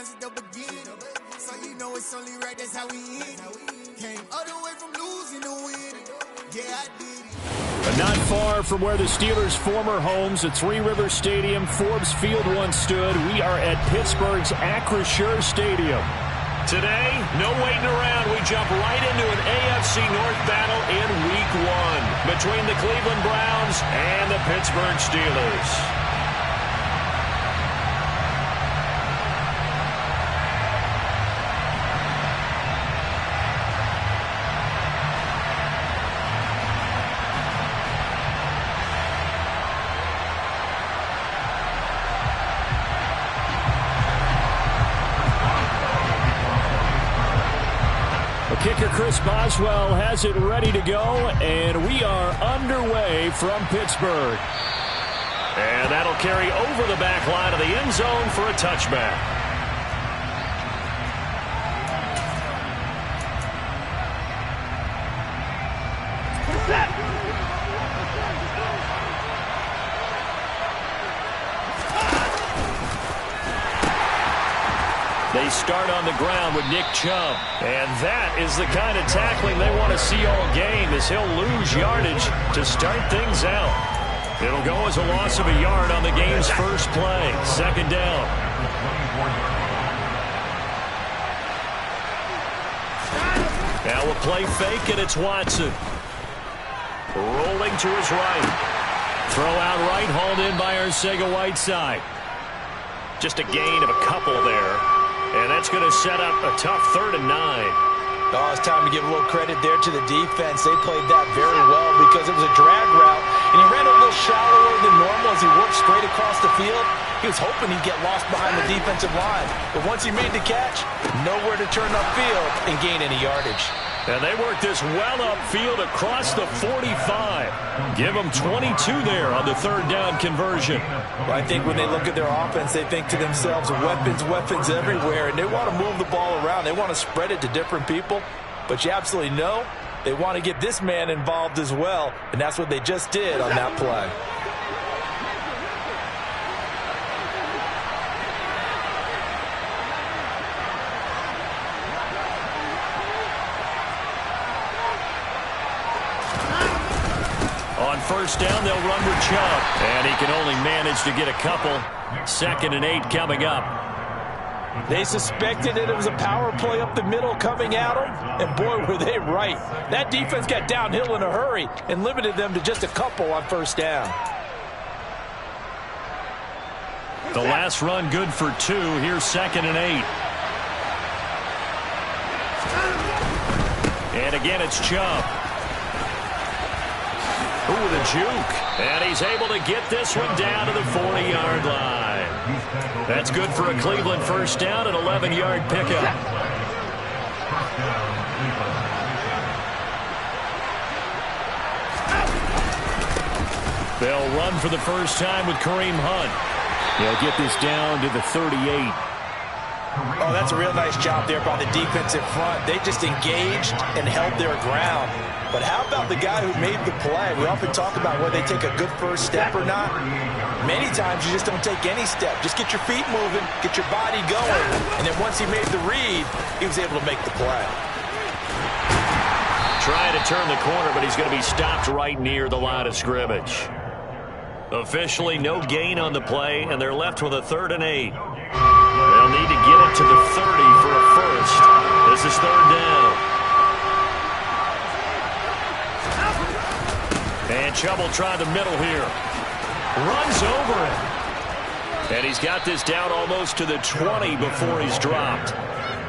downs at the beginning. So you know it's only right, that's how we end it. Came all the way from losing to winning. Yeah, I did it. But not far from where the Steelers' former homes at Three Rivers Stadium, Forbes Field once stood, we are at Pittsburgh's Acrisure Stadium. Today, no waiting around. We jump right into an AFC North battle in Week 1 between the Cleveland Browns and the Pittsburgh Steelers. Kicker Chris Boswell has it ready to go, and we are underway from Pittsburgh. And that'll carry over the back line of the end zone for a touchback. They start on the ground with Nick Chubb. And that is the kind of tackling they want to see all game, as he'll lose yardage to start things out. It'll go as a loss of a yard on the game's first play. Second down. Now we'll play fake, and it's Watson. Rolling to his right. Throw out right, hauled in by Arcega-Whiteside. Just a gain of a couple there. And that's going to set up a tough 3rd and 9. Oh, it's time to give a little credit there to the defense. They played that very well because it was a drag route, and he ran a little shallower than normal as he worked straight across the field. He was hoping he'd get lost behind the defensive line. But once he made the catch, nowhere to turn upfield and gain any yardage. And they work this well upfield across the 45. Give them 22 there on the 3rd down conversion. Well, I think when they look at their offense, they think to themselves, weapons, weapons everywhere, and they want to move the ball around. They want to spread it to different people. But you absolutely know they want to get this man involved as well, and that's what they just did on that play. On first down, they'll run with Chubb. And he can only manage to get a couple. 2nd and 8 coming up. They suspected that it was a power play up the middle coming at them, and boy, were they right. That defense got downhill in a hurry and limited them to just a couple on first down. The last run good for 2. Here's 2nd and 8. And again, it's Chubb. Ooh, the juke. And he's able to get this one down to the 40-yard line. That's good for a Cleveland first down, an 11-yard pickup. They'll run for the first time with Kareem Hunt. They'll get this down to the 38. Oh, that's a real nice job there by the defensive front. They just engaged and held their ground. But how about the guy who made the play? We often talk about whether they take a good first step or not. Many times you just don't take any step. Just get your feet moving, get your body going. And then once he made the read, he was able to make the play. Trying to turn the corner, but he's going to be stopped right near the line of scrimmage. Officially, no gain on the play, and they're left with a 3rd and 8. They'll need to get it to the 30 for a first. This is 3rd down. And Chubb will try the middle here. Runs over it. And he's got this down almost to the 20 before he's dropped.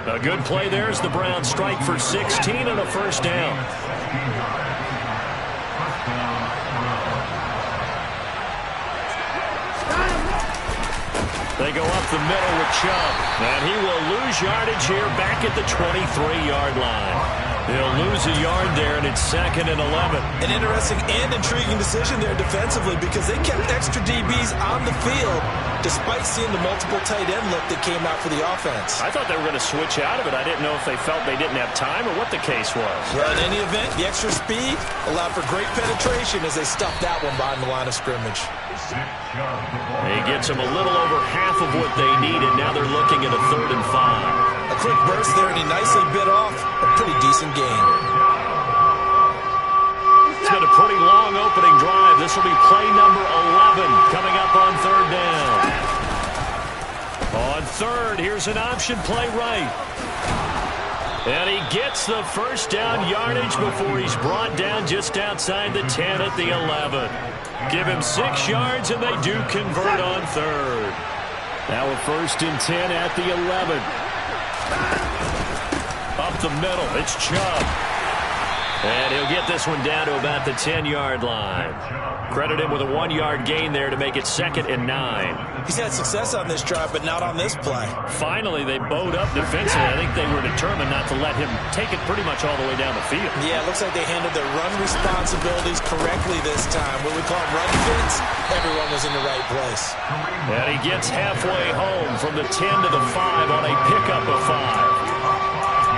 A good play there as the Browns strike for 16 and a first down. They go up the middle with Chubb. And he will lose yardage here back at the 23-yard line. They'll lose a yard there, and it's 2nd and 11. An interesting and intriguing decision there defensively because they kept extra DBs on the field despite seeing the multiple tight end look that came out for the offense. I thought they were going to switch out of it. I didn't know if they felt they didn't have time or what the case was. Well, in any event, the extra speed allowed for great penetration as they stuffed that one behind the line of scrimmage. He gets them a little over half of what they needed. Now they're looking at a 3rd and 5. a quick burst there, and he nicely bit off a pretty decent gain. It's been a pretty long opening drive. This will be play number 11 coming up on third down. On third, here's an option play right. And he gets the first down yardage before he's brought down just outside the 10 at the 11. Give him 6 yards, and they do convert on third. Now a 1st and 10 at the 11. Up the middle, it's Chubb. And he'll get this one down to about the 10-yard line. Credit him with a 1-yard gain there to make it 2nd and 9. He's had success on this drive, but not on this play. Finally, they bowed up defensively. I think they were determined not to let him take it pretty much all the way down the field. Yeah, it looks like they handled their run responsibilities correctly this time. What we call run fits, everyone was in the right place. And he gets halfway home from the 10 to the 5 on a pickup of 5.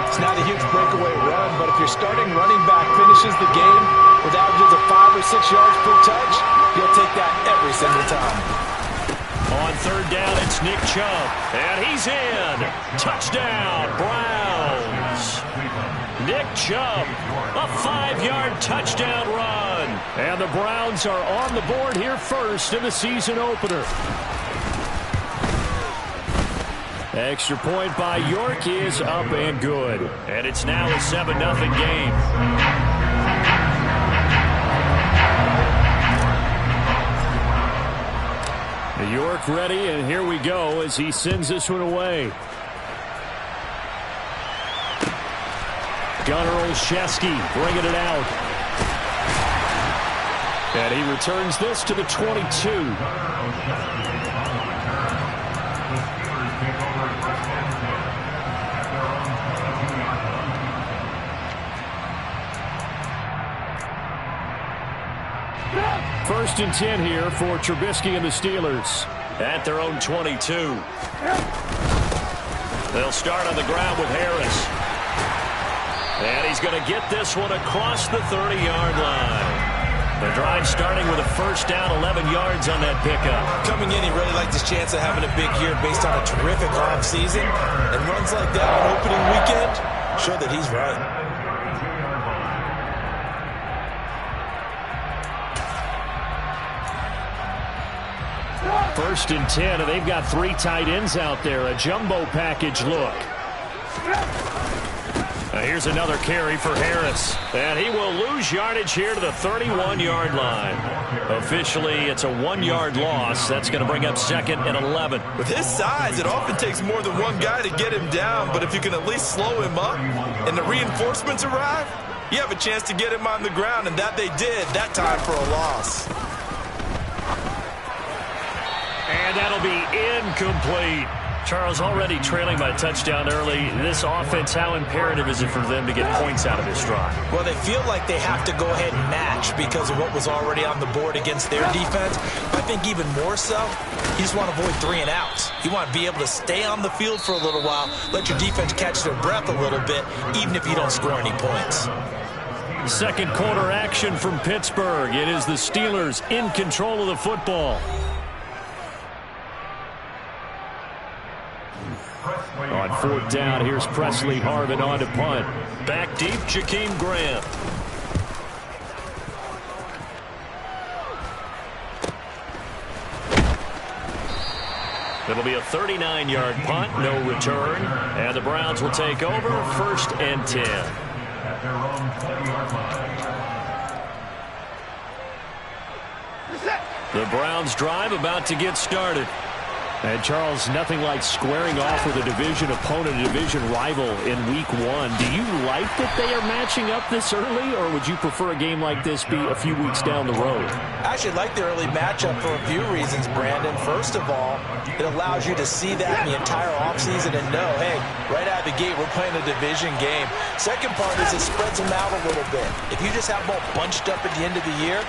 It's not a huge breakaway run, but if your starting running back finishes the game with averages of 5 or 6 yards per touch, you'll take that every single time. On third down, it's Nick Chubb, and he's in. Touchdown, Browns. Nick Chubb, a 5-yard touchdown run. And the Browns are on the board here first in the season opener. Extra point by York is up and good. And it's now a 7-0 game. York ready, and here we go as he sends this one away. Gunnar Olszewski bringing it out. And he returns this to the 22. First and 10 here for Trubisky and the Steelers at their own 22. They'll start on the ground with Harris. And he's going to get this one across the 30-yard line. The drive starting with a first down, 11 yards on that pickup. Coming in, he really liked his chance of having a big year based on a terrific offseason. And runs like that on opening weekend show that he's right. First and 10, and they've got 3 tight ends out there. A jumbo package look. Now here's another carry for Harris. And he will lose yardage here to the 31-yard line. Officially, it's a 1-yard loss. That's going to bring up 2nd and 11. With his size, it often takes more than one guy to get him down. But if you can at least slow him up and the reinforcements arrive, you have a chance to get him on the ground. And that they did that time for a loss. And that'll be incomplete. Charles, already trailing by a touchdown early. This offense, how imperative is it for them to get points out of this drive? Well, they feel like they have to go ahead and match because of what was already on the board against their defense. I think even more so, you just want to avoid 3 and outs. You want to be able to stay on the field for a little while, let your defense catch their breath a little bit, even if you don't score any points. Second quarter action from Pittsburgh. It is the Steelers in control of the football. On 4th down, here's Presley Harvin on to punt. Back deep, Jakeem Grant. It'll be a 39-yard punt, no return. And the Browns will take over, 1st and 10. The Browns drive about to get started. And, Charles, nothing like squaring off with a division opponent, a division rival in Week 1. Do you like that they are matching up this early, or would you prefer a game like this be a few weeks down the road? I actually like the early matchup for a few reasons, Brandon. First of all, it allows you to see that in the entire offseason and know, hey, right out of the gate, we're playing a division game. Second part is it spreads them out a little bit. If you just have them all bunched up at the end of the year,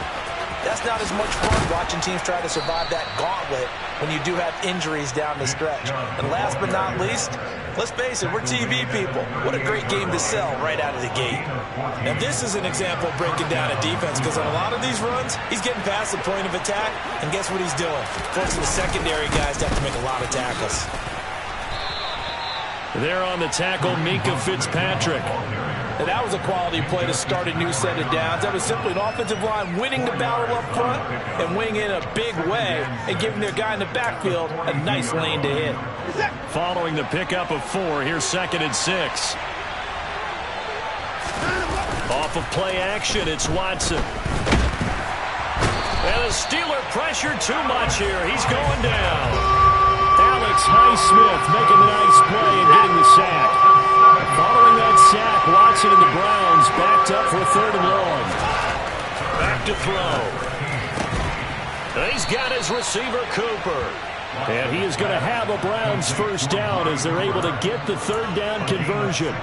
that's not as much fun watching teams try to survive that gauntlet when you do have injuries down the stretch. And last but not least, let's face it, we're TV people. What a great game to sell right out of the gate. And this is an example of breaking down a defense, because on a lot of these runs, he's getting past the point of attack, and guess what he's doing? Forcing the secondary guys to have to make a lot of tackles. There on the tackle, Minka Fitzpatrick. And that was a quality play to start a new set of downs. That was simply an offensive line winning the battle up front and winning in a big way and giving their guy in the backfield a nice lane to hit. Following the pickup of 4, here's 2nd and 6. Off of play action, it's Watson. And the Steeler pressure too much here. He's going down. Alex Highsmith making the nice play and getting the sack. Following that sack, Watson and the Browns backed up for 3rd and long. Back to throw. And he's got his receiver, Cooper. And he is going to have a Browns first down as they're able to get the 3rd down conversion.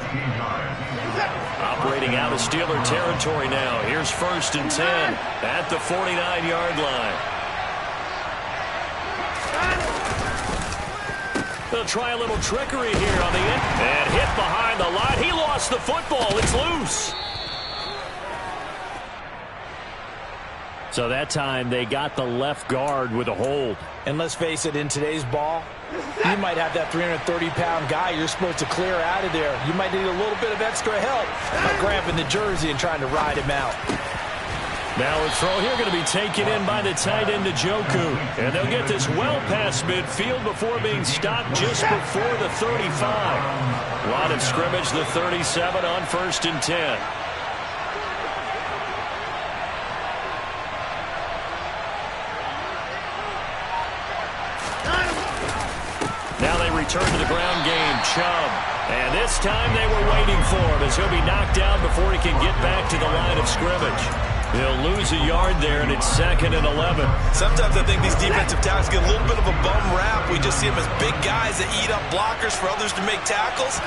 Operating out of Steeler territory now. Here's 1st and 10 at the 49-yard line. They'll try a little trickery here on the end. And hit behind the line. He lost the football. It's loose. So that time they got the left guard with a hold. And let's face it, in today's ball, you might have that 330-pound guy you're supposed to clear out of there. You might need a little bit of extra help by grabbing the jersey and trying to ride him out. Now a throw here going to be taken in by the tight end, Njoku. And they'll get this well past midfield before being stopped just before the 35. Line of scrimmage, the 37 on 1st and 10. Now they return to the ground game. Chubb. And this time they were waiting for him as he'll be knocked down before he can get back to the line of scrimmage. He'll lose a yard there, and it's 2nd and 11. Sometimes I think these defensive tackles get a little bit of a bum rap. We just see them as big guys that eat up blockers for others to make tackles.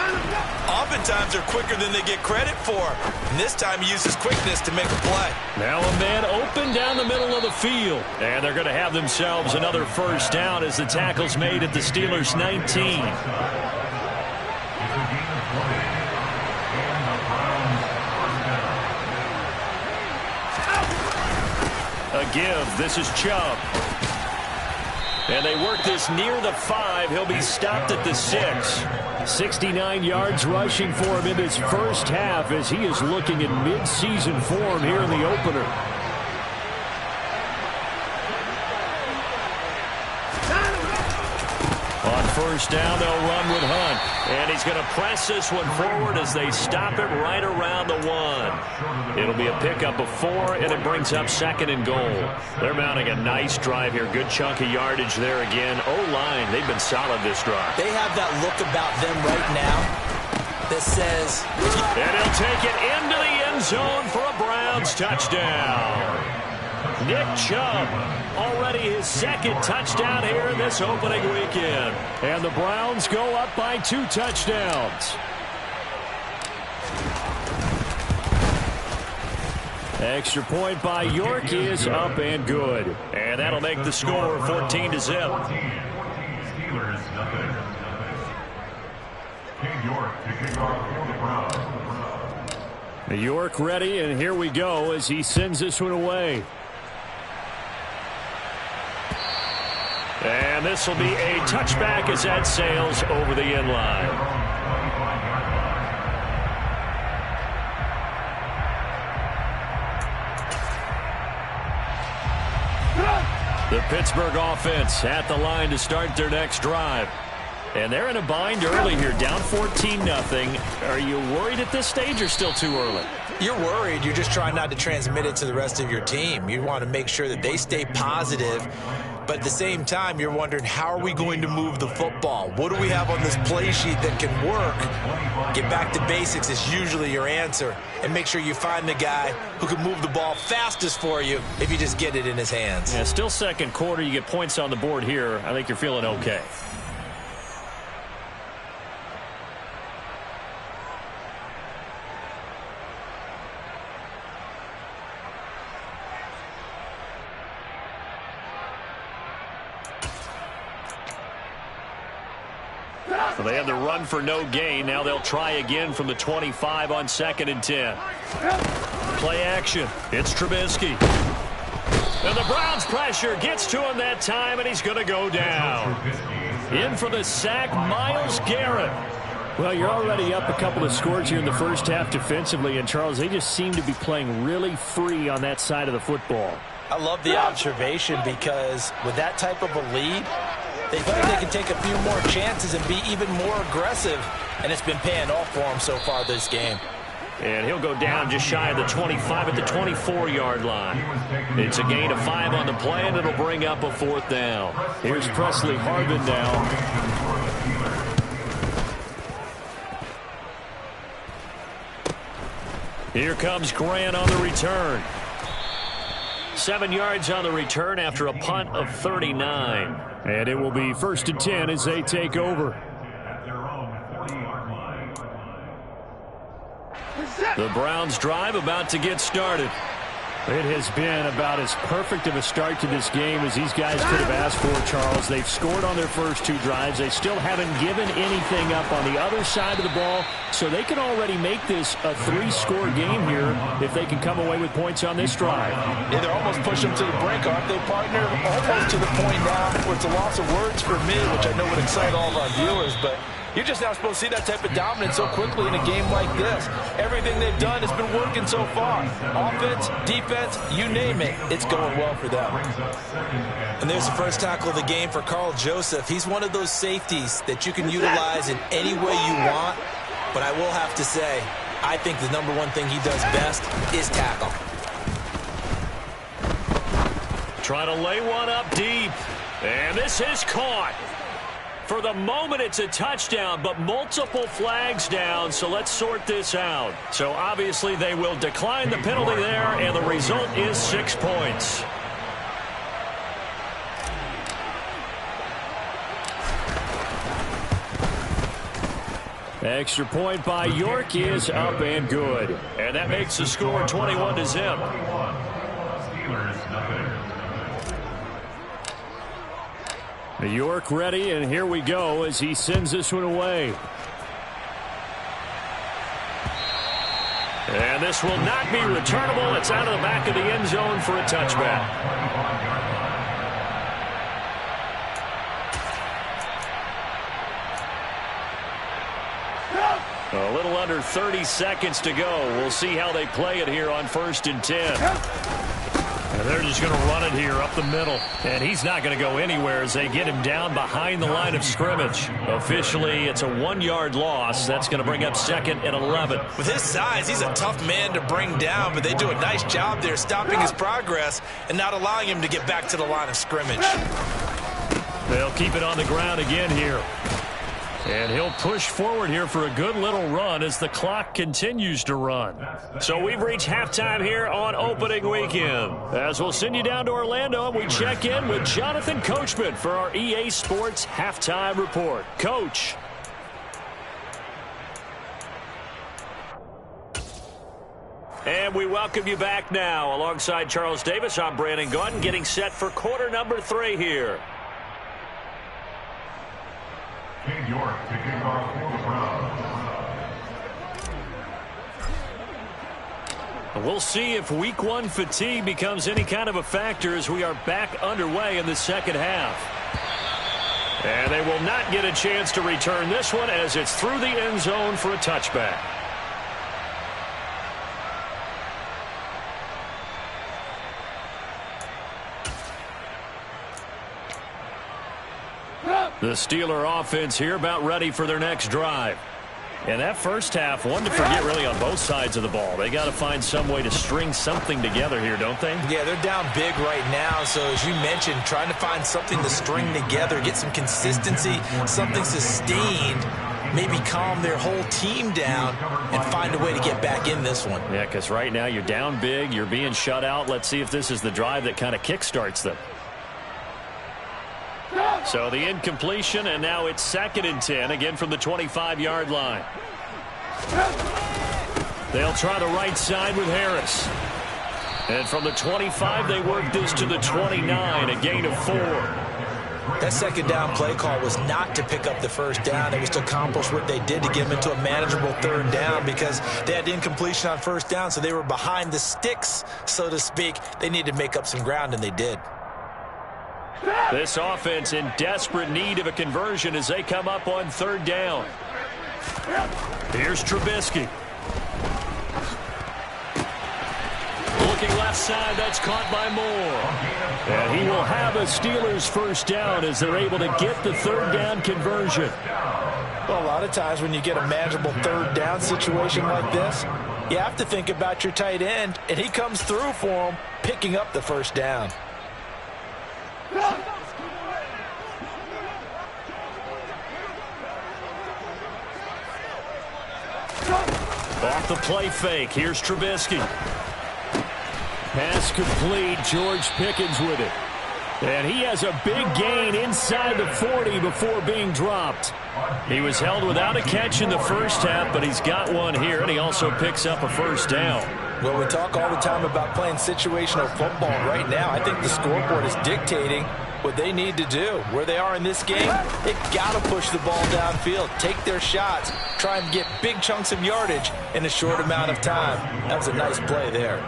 Oftentimes they're quicker than they get credit for. And this time he uses quickness to make a play. Now a man open down the middle of the field. And they're going to have themselves another first down as the tackle's made at the Steelers' 19. A give. This is Chubb. And they work this near the 5. He'll be stopped at the 6. 69 yards rushing for him in his first half as he is looking in mid-season form here in the opener. On first down, they'll run with Hunt. And he's going to press this one forward as they stop it right around the 1. It'll be a pickup of 4, and it brings up 2nd and goal. They're mounting a nice drive here. Good chunk of yardage there again. O-line, they've been solid this drive. They have that look about them right now that says... And he'll take it into the end zone for a Browns touchdown. Nick Chubb, already his 2nd touchdown here this opening weekend. And the Browns go up by 2 touchdowns. Extra point by York is up and good. And that'll make the score 14-0. York ready, and here we go as he sends this one away. And this will be a touchback as that sails over the end line. The Pittsburgh offense at the line to start their next drive. And they're in a bind early here, down 14-0. Are you worried at this stage or still too early? You're worried. You're just trying not to transmit it to the rest of your team. You want to make sure that they stay positive. But at the same time, you're wondering, how are we going to move the football? What do we have on this play sheet that can work? Get back to basics is usually your answer. And make sure you find the guy who can move the ball fastest for you if you just get it in his hands. Yeah, still second quarter. You get points on the board here. I think you're feeling okay. So they had the run for no gain. Now they'll try again from the 25 on 2nd and 10. Play action. It's Trubisky. And the Browns pressure gets to him that time, and he's going to go down. In for the sack, Myles Garrett. Well, you're already up a couple of scores here in the first half defensively, and Charles, they just seem to be playing really free on that side of the football. I love the observation because with that type of a lead, they feel like they can take a few more chances and be even more aggressive, and it's been paying off for them so far this game. And he'll go down just shy of the 25 at the 24-yard line. It's a gain of 5 on the play, and it'll bring up a 4th down. Here's Presley Harvin now. Here comes Grant on the return. 7 yards on the return after a punt of 39. And it will be 1st and 10 as they take over. The Browns drive about to get started. It has been about as perfect of a start to this game as these guys could have asked for, Charles. They've scored on their first 2 drives. They still haven't given anything up on the other side of the ball, so they can already make this a 3-score game here if they can come away with points on this drive. Yeah, they're almost pushing them to the brink, aren't they, partner? Almost to the point now where it's a loss of words for me, which I know would excite all of our viewers, but you're just not supposed to see that type of dominance so quickly in a game like this. Everything they've done has been working so far. Offense, defense, you name it, it's going well for them. And there's the first tackle of the game for Carl Joseph. He's one of those safeties that you can utilize in any way you want. But I will have to say, I think the number one thing he does best is tackle. Try to lay one up deep. And this is caught. For the moment, it's a touchdown, but multiple flags down, so let's sort this out. So obviously they will decline the penalty there, and the result is 6 points. Extra point by York is up and good. And that makes the score 21-0. York ready, and here we go as he sends this one away. And this will not be returnable. It's out of the back of the end zone for a touchback. A little under 30 seconds to go. We'll see how they play it here on 1st and 10. And they're just going to run it here up the middle. And he's not going to go anywhere as they get him down behind the line of scrimmage. Officially, it's a 1-yard loss. That's going to bring up 2nd and 11. With his size, he's a tough man to bring down, but they do a nice job there stopping his progress and not allowing him to get back to the line of scrimmage. They'll keep it on the ground again here. And he'll push forward here for a good little run as the clock continues to run. So we've reached halftime here on opening weekend. As we'll send you down to Orlando, and we check in with Jonathan Coachman for our EA Sports Halftime Report. Coach. And we welcome you back now. Alongside Charles Davis, I'm Brandon Gaudin, getting set for quarter number 3 here. York to kick off for the Browns. We'll see if week 1 fatigue becomes any kind of a factor as we are back underway in the second half. And they will not get a chance to return this one as it's through the end zone for a touchback. The Steeler offense here about ready for their next drive. And that first half, one to forget really on both sides of the ball. They got to find some way to string something together here, don't they? Yeah, they're down big right now. So as you mentioned, trying to find something to string together, get some consistency, something sustained, maybe calm their whole team down and find a way to get back in this one. Yeah, because right now you're down big, you're being shut out. Let's see if this is the drive that kind of kickstarts them. So the incompletion, and now it's 2nd and 10, again from the 25-yard line. They'll try the right side with Harris. And from the 25, they work this to the 29, a gain of 4. That second down play call was not to pick up the first down. It was to accomplish what they did to get them into a manageable 3rd down because they had incompletion on 1st down, so they were behind the sticks, so to speak. They needed to make up some ground, and they did. This offense in desperate need of a conversion as they come up on 3rd down. Here's Trubisky. Looking left side, that's caught by Moore. And he will have a Steelers first down as they're able to get the third down conversion. Well, a lot of times when you get a manageable third down situation like this, you have to think about your tight end, and he comes through for him, picking up the first down. Off the play fake, here's Trubisky. Pass complete, George Pickens with it. And he has a big gain inside the 40 before being dropped. He was held without a catch in the first half, but he's got one here, and he also picks up a first down. Well, we talk all the time about playing situational football. Right now, I think the scoreboard is dictating what they need to do. Where they are in this game, they've got to push the ball downfield, take their shots, try and get big chunks of yardage in a short amount of time. That was a nice play there.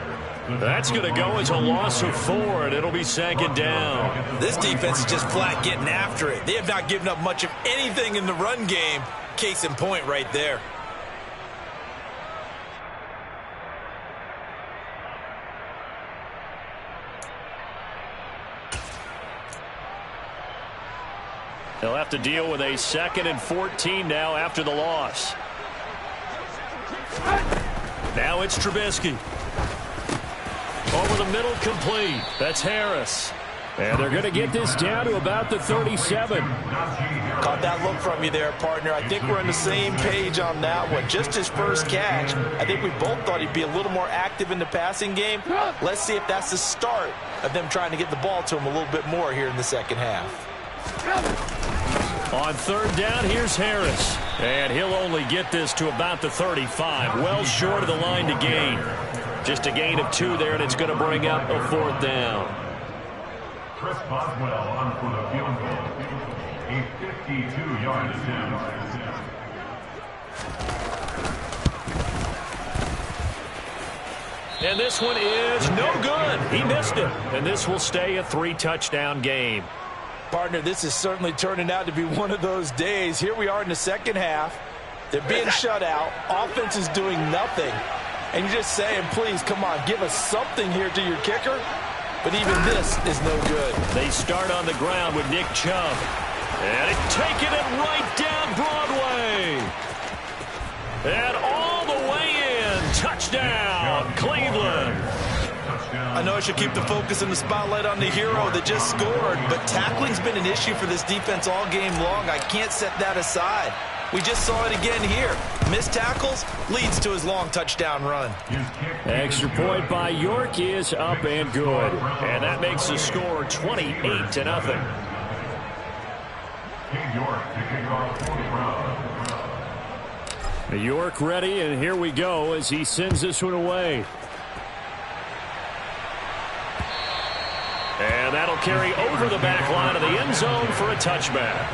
That's going to go as a loss of 4, and it'll be second down. This defense is just flat getting after it. They have not given up much of anything in the run game. Case in point right there. They'll have to deal with a 2nd and 14 now after the loss. Now it's Trubisky. Over the middle, complete. That's Harris. And they're going to get this down to about the 37. Caught that look from you there, partner. I think we're on the same page on that one. Just his first catch. I think we both thought he'd be a little more active in the passing game. Let's see if that's the start of them trying to get the ball to him a little bit more here in the second half. On third down, here's Harris. And he'll only get this to about the 35. Well short of the line to gain. Just a gain of 2 there, and it's going to bring up a 4th down. Chris Boswell on for the field goal. A 52-yard attempt. And this one is no good. He missed it. And this will stay a 3-touchdown game. Partner, this is certainly turning out to be one of those days. Here we are in the second half. They're being shut out. Offense is doing nothing. And you're just saying, please, come on, give us something here to your kicker. But even this is no good. They start on the ground with Nick Chubb. And taking it right down Broadway. And all the way in. Touchdown, Cleveland. I know I should keep the focus and the spotlight on the hero that just scored, but tackling's been an issue for this defense all game long. I can't set that aside. We just saw it again here. Missed tackles leads to his long touchdown run. Extra point by York is up and good. And that makes the score 28-0. York ready, and here we go as he sends this one away. And that'll carry over the back line of the end zone for a touchback.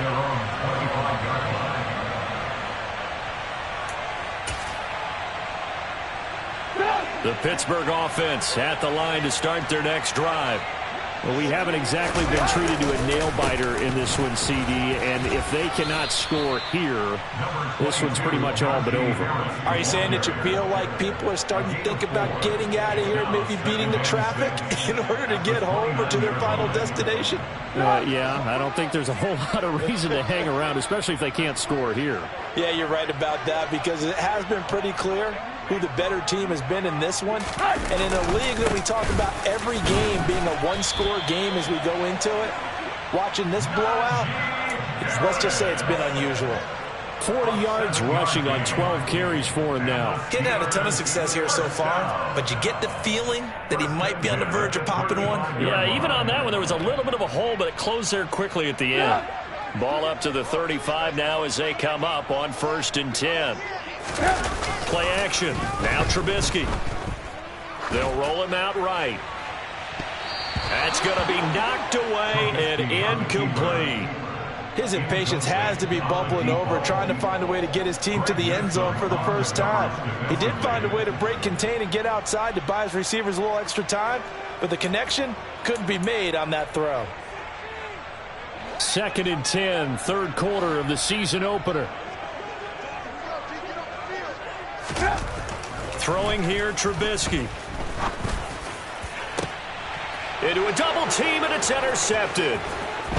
The Pittsburgh offense at the line to start their next drive. Well, we haven't exactly been treated to a nail-biter in this one, CD, and if they cannot score here, this one's pretty much all but over. Are you saying that you feel like people are starting to think about getting out of here, maybe beating the traffic in order to get home or to their final destination? Yeah, I don't think there's a whole lot of reason to hang around, especially if they can't score here. Yeah, you're right about that, because it has been pretty clear who the better team has been in this one. And in a league that we talk about every game being a one-score game as we go into it, watching this blowout, let's just say it's been unusual. 40 yards rushing on 12 carries for him now. Getting had a ton of success here so far, but you get the feeling that he might be on the verge of popping one. Yeah, even on that one, there was a little bit of a hole, but it closed there quickly at the end. Ball up to the 35 now as they come up on 1st and 10. Play action. Now Trubisky. They'll roll him out right. That's going to be knocked away and incomplete. His impatience has to be bubbling over, trying to find a way to get his team to the end zone for the first time. He did find a way to break contain and get outside to buy his receivers a little extra time, but the connection couldn't be made on that throw. 2nd and 10, third quarter of the season opener. Throwing here, Trubisky. Into a double team, and it's intercepted.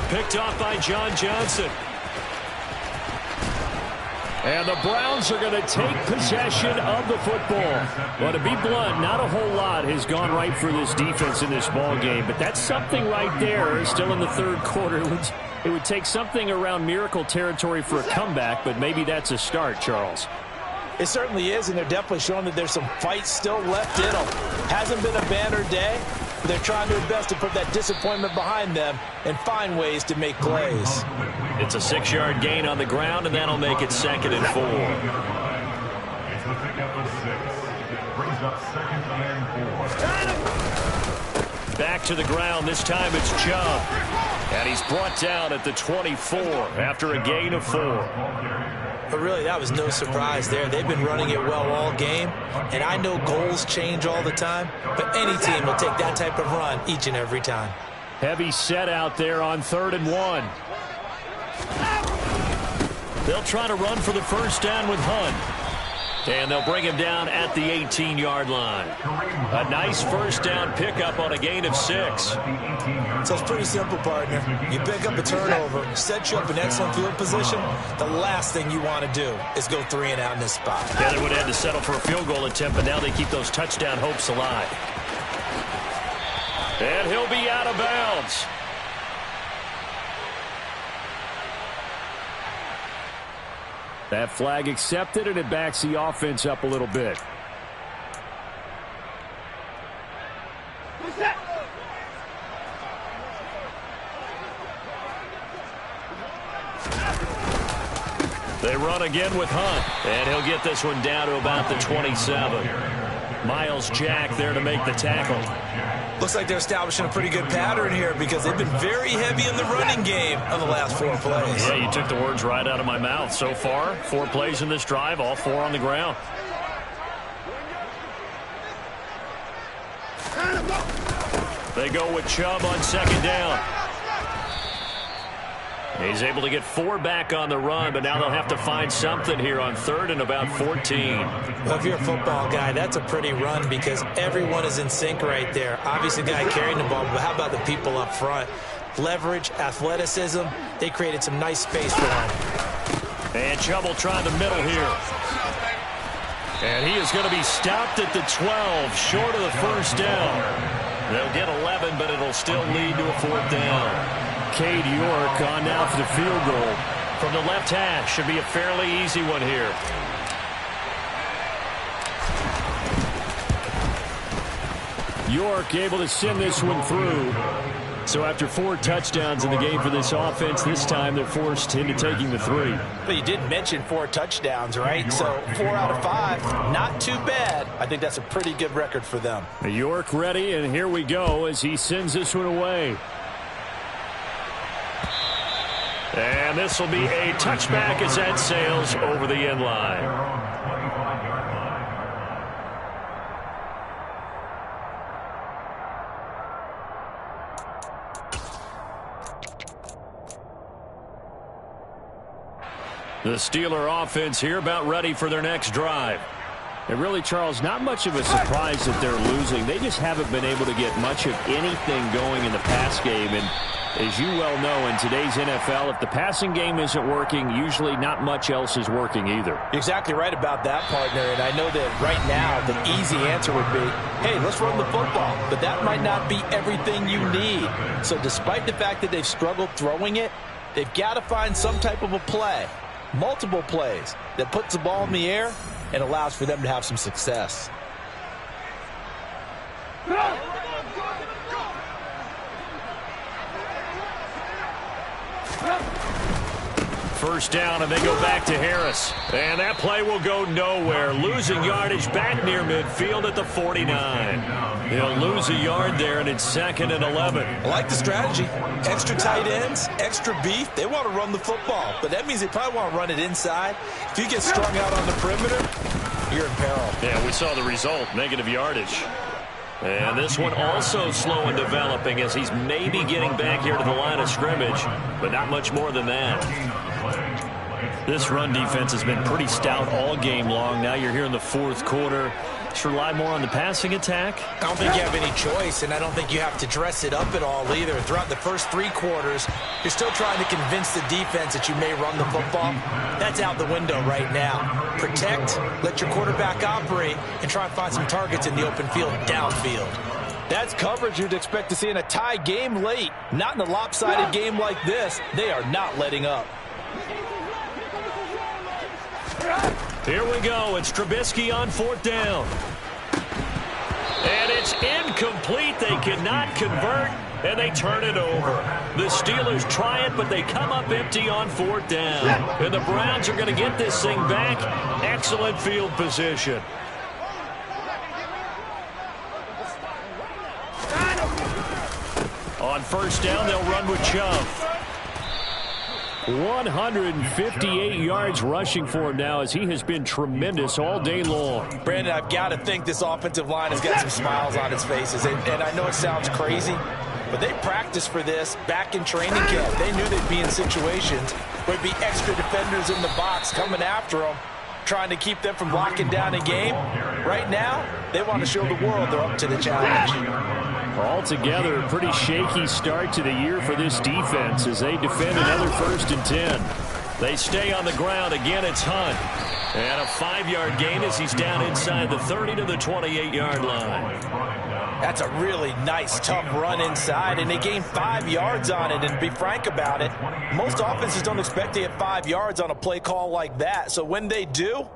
Picked off by John Johnson. And the Browns are going to take possession of the football. Well, to be blunt, not a whole lot has gone right for this defense in this ball game, but that's something right there. Still in the third quarter. It would take something around miracle territory for a comeback, but maybe that's a start, Charles. It certainly is, and they're definitely showing that there's some fight still left in them. Hasn't been a banner day, but they're trying their best to put that disappointment behind them and find ways to make plays. It's a 6-yard gain on the ground, and that'll make it 2nd and 4. It's the pickup of 6. Brings up 2nd and 4. Back to the ground. This time it's Chubb. And he's brought down at the 24 after a gain of 4. But really, that was no surprise there. They've been running it well all game, and I know goals change all the time, but any team will take that type of run each and every time. Heavy set out there on 3rd and 1. They'll try to run for the first down with Hunt. And they'll bring him down at the 18-yard line. A nice first down pickup on a gain of 6. So it's pretty simple, partner. You pick up a turnover, set you up in excellent field position. The last thing you want to do is go 3 and out in this spot. Yeah, they would have had to settle for a field goal attempt, but now they keep those touchdown hopes alive. And he'll be out of bounds. That flag accepted, and it backs the offense up a little bit. They run again with Hunt, and he'll get this one down to about the 27. Miles Jack there to make the tackle. Looks like they're establishing a pretty good pattern here because they've been very heavy in the running game of the last 4 plays. Yeah, you took the words right out of my mouth. So far, 4 plays in this drive, all 4 on the ground. They go with Chubb on 2nd down. He's able to get 4 back on the run, but now they'll have to find something here on 3rd and about 14. Well, if you're a football guy, that's a pretty run because everyone is in sync right there. Obviously, the guy carrying the ball, but how about the people up front? Leverage, athleticism, they created some nice space for him. And Chubb will try the middle here. And he is going to be stopped at the 12, short of the first down. They'll get 11, but it'll still lead to a 4th down. Cade York on now for the field goal from the left hash. Should be a fairly easy one here. York able to send this one through. So after 4 touchdowns in the game for this offense, this time they're forced into taking the 3. But you did mention 4 touchdowns, right? So 4 out of 5, not too bad. I think that's a pretty good record for them. York ready, and here we go as he sends this one away. And this will be a touchback as that sails over the end line. The Steeler offense here about ready for their next drive. And really, Charles, not much of a surprise that they're losing. They just haven't been able to get much of anything going in the pass game. And as you well know, in today's NFL, if the passing game isn't working, usually not much else is working either. You're exactly right about that, partner. And I know that right now the easy answer would be, hey, let's run the football. But that might not be everything you need. So despite the fact that they've struggled throwing it, they've got to find some type of a play, multiple plays, that puts the ball in the air and allows for them to have some success. First down, and they go back to Harris. And that play will go nowhere. Losing yardage back near midfield at the 49. They'll lose a yard there, and it's 2nd and 11. I like the strategy. Extra tight ends, extra beef. They want to run the football, but that means they probably want to run it inside. If you get strung out on the perimeter, you're in peril. Yeah, we saw the result, negative yardage. And this one also slow in developing as he's maybe getting back here to the line of scrimmage, but not much more than that. This run defense has been pretty stout all game long. Now you're here in the 4th quarter. quarterbacks rely more on the passing attack? I don't think you have any choice, and I don't think you have to dress it up at all either. Throughout the first 3 quarters, you're still trying to convince the defense that you may run the football. That's out the window right now. Protect, let your quarterback operate, and try and find some targets in the open field, downfield. That's coverage you'd expect to see in a tie game late. Not in a lopsided game like this. They are not letting up. Here we go. It's Trubisky on 4th down. And it's incomplete. They cannot convert, and they turn it over. The Steelers try it, but they come up empty on 4th down. And the Browns are going to get this thing back. Excellent field position. On 1st down, they'll run with Chubb. 158 yards rushing for him now as he has been tremendous all day long. Brandon, I've got to think this offensive line has got some smiles on its faces. And I know it sounds crazy, but they practiced for this back in training camp. They knew they'd be in situations where there'd be extra defenders in the box coming after them, trying to keep them from locking down a game. Right now, they want to show the world they're up to the challenge. Altogether, a pretty shaky start to the year for this defense as they defend another 1st and 10. They stay on the ground. Again, it's Hunt. And a 5-yard gain as he's down inside the 30 to the 28-yard line. That's a really nice, tough run inside, and they gained 5 yards on it. And to be frank about it, most offenses don't expect to get 5 yards on a play call like that. So when they do,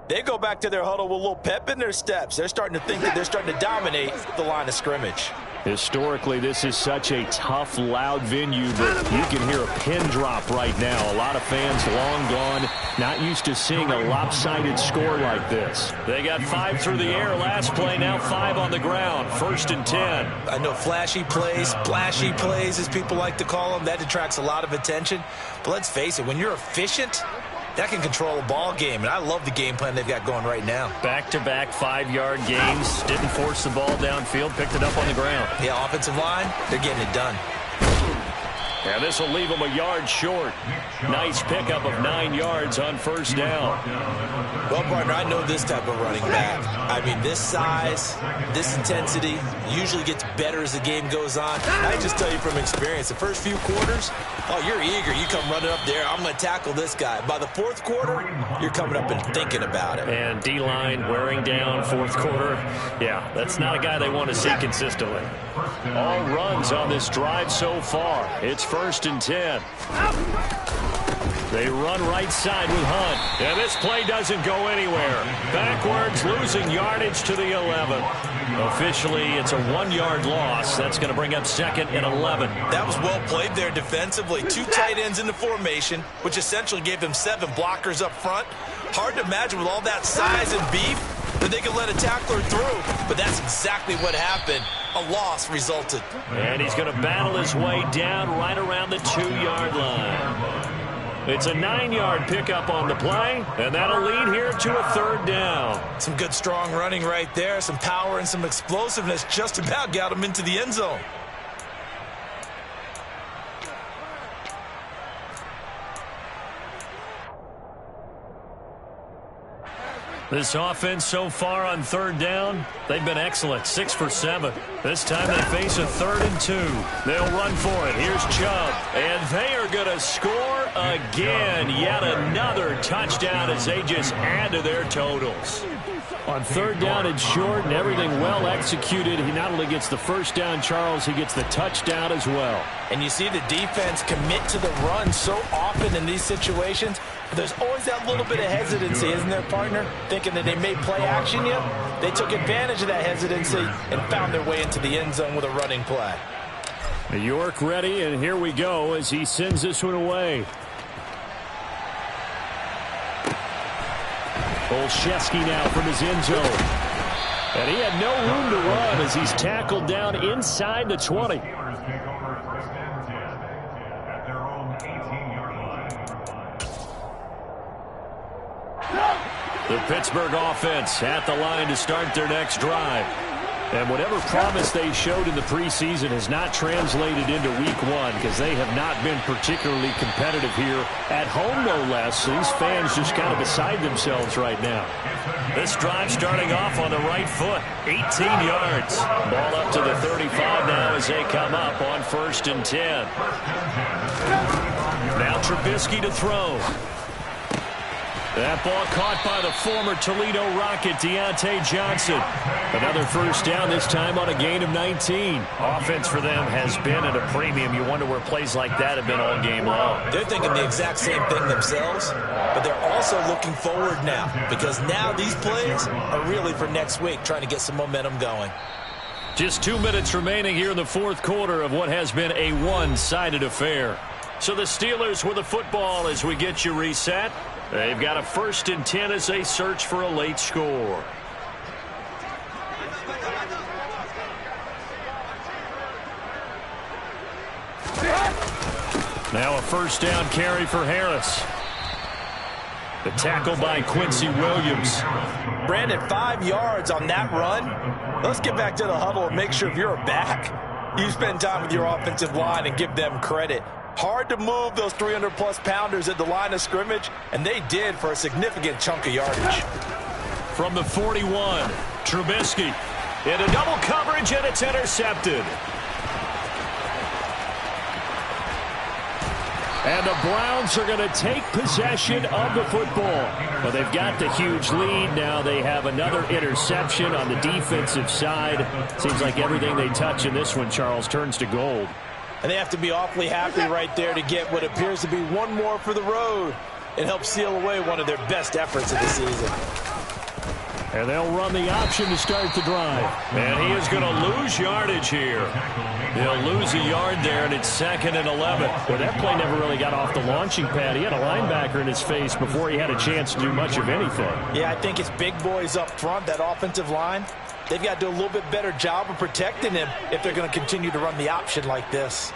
they go back to their huddle with a little pep in their steps. They're starting to think that they're starting to dominate the line of scrimmage. Historically, this is such a tough, loud venue, but you can hear a pin drop right now. A lot of fans long gone, not used to seeing a lopsided score like this. They got 5 through the air last play, now 5 on the ground. 1st and 10. I know flashy plays, splashy plays, as people like to call them, that attracts a lot of attention. But let's face it, when you're efficient, that can control a ball game, and I love the game plan they've got going right now. Back-to-back 5-yard gains. Didn't force the ball downfield. Picked it up on the ground. Yeah, offensive line, they're getting it done. And this will leave them a yard short. Nice pickup of 9 yards on 1st down. Well, partner, I know this type of running back. I mean, this size, this intensity usually gets better as the game goes on. I just tell you from experience, the first few quarters, oh, you're eager. You come running up there, I'm going to tackle this guy. By the 4th quarter, you're coming up and thinking about it. And D-line wearing down 4th quarter. Yeah, that's not a guy they want to see consistently. All runs on this drive so far. It's 1st and 10. They run right side with Hunt. And this play doesn't go anywhere. Backwards, losing yardage to the 11. Officially, it's a 1-yard loss. That's going to bring up 2nd and 11. That was well played there defensively. 2 tight ends in the formation, which essentially gave them 7 blockers up front. Hard to imagine with all that size and beef that they could let a tackler through. But that's exactly what happened. A loss resulted. And he's going to battle his way down right around the 2-yard line. It's a 9-yard pickup on the play, and that'll lead here to a 3rd down. Some good, strong running right there. Some power and some explosiveness just about got him into the end zone. This offense so far on 3rd down, they've been excellent, 6 for 7. This time they face a 3rd and 2. They'll run for it. Here's Chubb, and they are going to score again. Yet another touchdown as they just add to their totals. On 3rd down and short, and everything well executed. He not only gets the 1st down, Charles, he gets the touchdown as well. And you see the defense commit to the run so often in these situations. But there's always that little bit of hesitancy, isn't there, partner? Thinking that they may play action you. They took advantage of that hesitancy and found their way into the end zone with a running play. York ready, and here we go as he sends this one away. Olszewski now from his end zone. And he had no room to run as he's tackled down inside the 20. The Pittsburgh offense at the line to start their next drive. And whatever promise they showed in the preseason has not translated into week one because they have not been particularly competitive here at home, no less. These fans just kind of beside themselves right now. This drive starting off on the right foot, 18 yards. Ball up to the 35 now as they come up on 1st and 10. Now Trubisky to throw. That ball caught by the former Toledo Rocket, Deontay Johnson. Another first down, this time on a gain of 19. Offense for them has been at a premium. You wonder where plays like that have been all game long. They're thinking the exact same thing themselves, but they're also looking forward now because now these plays are really for next week, trying to get some momentum going. Just 2 minutes remaining here in the fourth quarter of what has been a one-sided affair. So the Steelers with the football as we get you reset. They've got a 1st and 10 as they search for a late score. Now a first down carry for Harris. The tackle by Quincy Williams. Brandon, 5 yards on that run. Let's get back to the huddle and make sure if you're a back, you spend time with your offensive line and give them credit. Hard to move those 300-plus pounders at the line of scrimmage, and they did for a significant chunk of yardage. From the 41, Trubisky into double coverage, and it's intercepted. And the Browns are going to take possession of the football. Well, they've got the huge lead. Now they have another interception on the defensive side. Seems like everything they touch in this one, Charles, turns to gold. And they have to be awfully happy right there to get what appears to be one more for the road and help seal away one of their best efforts of the season. And they'll run the option to start the drive. And he is going to lose yardage here. He'll lose a yard there, and it's 2nd and 11. Well, that play never really got off the launching pad. He had a linebacker in his face before he had a chance to do much of anything. Yeah, I think it's big boys up front, that offensive line. They've got to do a little bit better job of protecting him if they're going to continue to run the option like this.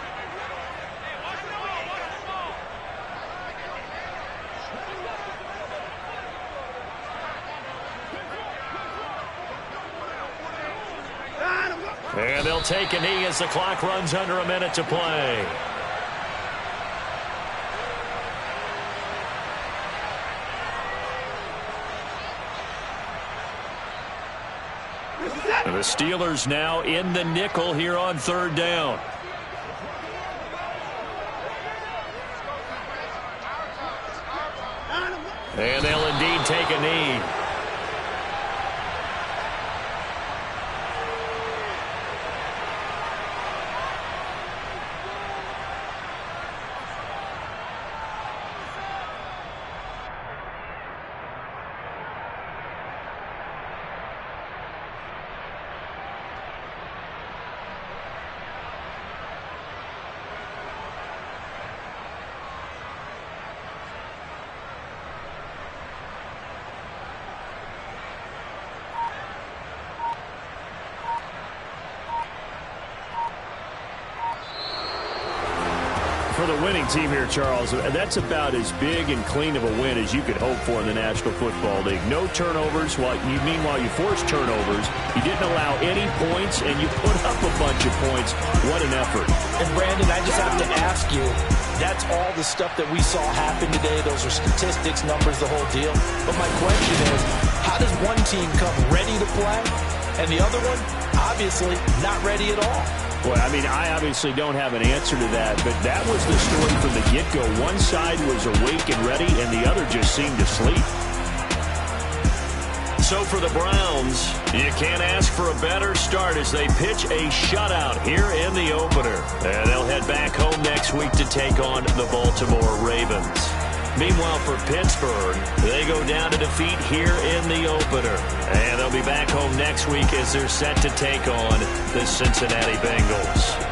And they'll take a knee as the clock runs under a minute to play. And the Steelers now in the nickel here on 3rd down. And they'll indeed take a knee. For the winning team here, Charles, that's about as big and clean of a win as you could hope for in the National Football League. No turnovers. Meanwhile, you forced turnovers. You didn't allow any points, and you put up a bunch of points. What an effort. And, Brandon, I just have to ask you, that's all the stuff that we saw happen today. Those are statistics, numbers, the whole deal. But my question is, how does one team come ready to play, and the other one, obviously, not ready at all? Well, I mean, I obviously don't have an answer to that, but that was the story from the get-go. One side was awake and ready, and the other just seemed to sleep. So for the Browns, you can't ask for a better start as they pitch a shutout here in the opener. And they'll head back home next week to take on the Baltimore Ravens. Meanwhile, for Pittsburgh, they go down to defeat here in the opener. And they'll be back home next week as they're set to take on the Cincinnati Bengals.